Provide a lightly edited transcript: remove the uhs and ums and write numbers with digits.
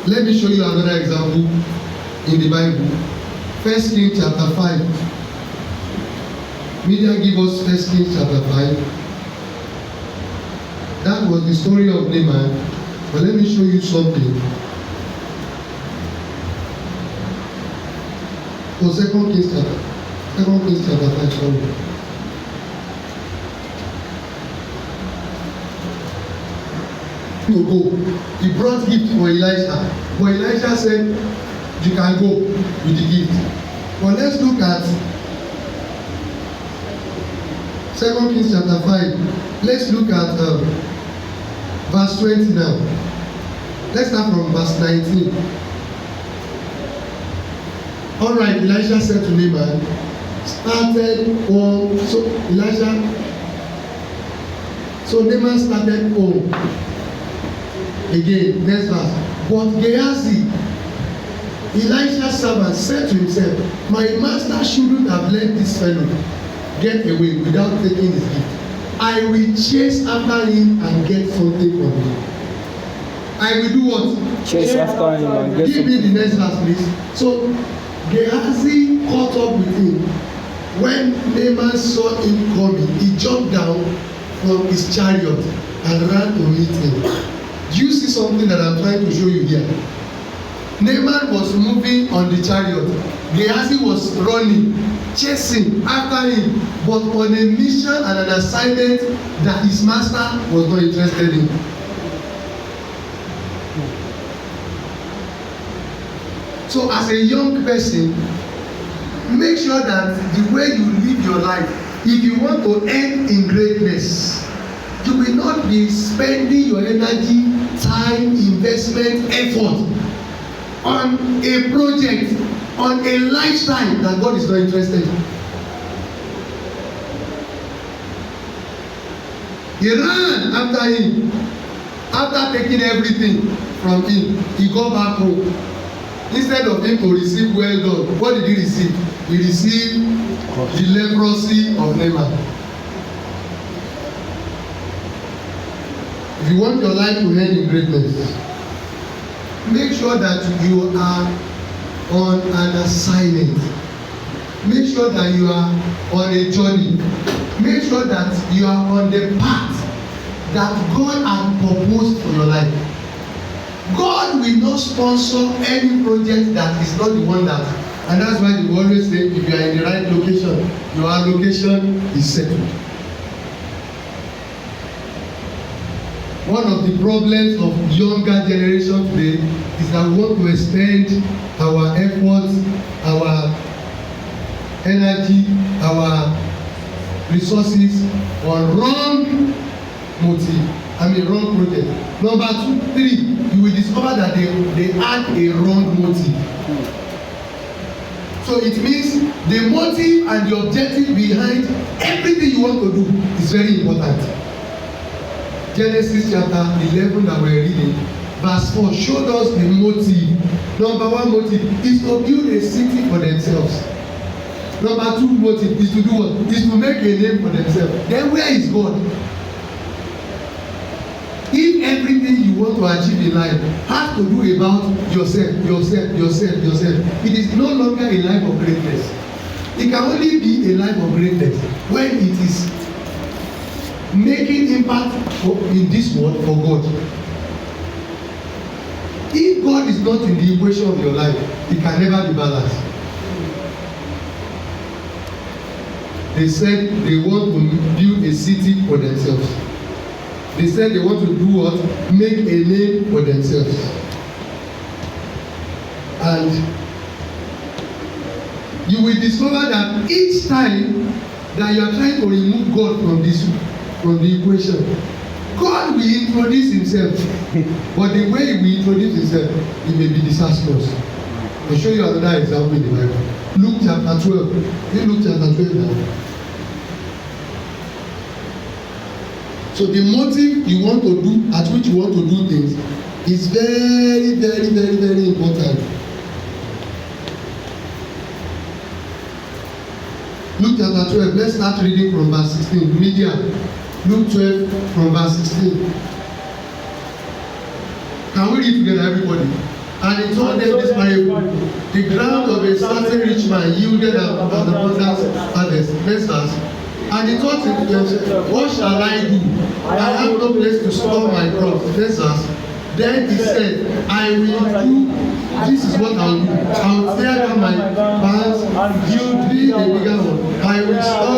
Let me show you another example in the Bible. 1 Kings chapter 5. Media give us 1 Kings chapter 5. That was the story of Naaman. But let me show you something. For 2 Kings chapter 5, sorry. To go. He brought gift for Elijah. But Elijah said, you can go with the gift. But let's look at 2 Kings chapter 5. Let's look at verse 20 now. Let's start from verse 19. Alright, Elijah said to Naaman, so Naaman started home. Again, next verse. But Gehazi, Elijah's servant, said to himself, my master shouldn't have let this fellow get away without taking his gift. I will chase after him and get something from him. I will do what? Chase after him and get something. Give me the next verse, please. So Gehazi caught up with him. When Naaman saw him coming, he jumped down from his chariot and ran to meet him. Do you see something that I'm trying to show you here? Naaman was moving on the chariot. Gehazi was running, chasing after him, but on a mission and an assignment that his master was not interested in. So as a young person, make sure that the way you live your life, if you want to end in greatness, you will not be spending your energy, time, investment, effort on a project, on a lifestyle that God is not interested in. He ran after him. After taking everything from him, he got back home. Instead of him to receive well done, what did he receive? He received the leprosy of Naaman. If you want your life to end in greatness, make sure that you are on an assignment. Make sure that you are on a journey. Make sure that you are on the path that God has proposed for your life. God will not sponsor any project that is not the one that, and that's why we always say, if you are in the right location, your location is settled. One of the problems of younger generation today is that we want to expend our efforts, our energy, our resources on wrong wrong project. Number 2, 3, you will discover that they had a wrong motive. So it means the motive and the objective behind everything you want to do is very important. Genesis chapter 11 that we're reading, verse 4 showed us the motive. Number 1 motive is to build a city for themselves. Number 2 motive is to do what? Is to make a name for themselves. Then where is God? If everything you want to achieve in life has to do about yourself, it is no longer a life of greatness. It can only be a life of greatness when it is making impact in this world for God. If God is not in the equation of your life, it can never be balanced. They said they want to build a city for themselves. They said they want to do what? Make a name for themselves. And you will discover that each time that you are trying to remove God from the equation, God will introduce himself. But the way he will introduce himself, it may be disastrous. I'll show you another example in the Bible. Luke chapter 12. Luke chapter 12 now. So the motive you want to do, at which you want to do things, is very, very, very, very important. Luke chapter 12, let's start reading from verse 16. Media, Luke 12 from verse 16. Can we read together, everybody? And he told them this parable. The ground of a certain rich man yielded an abundance harvest. Next verse. And he thought to himself, what shall I do? I have no place to store my crops. Next verse. Then he said, I will do, this is what I will do. I will tear down my barns, build a bigger one. I will store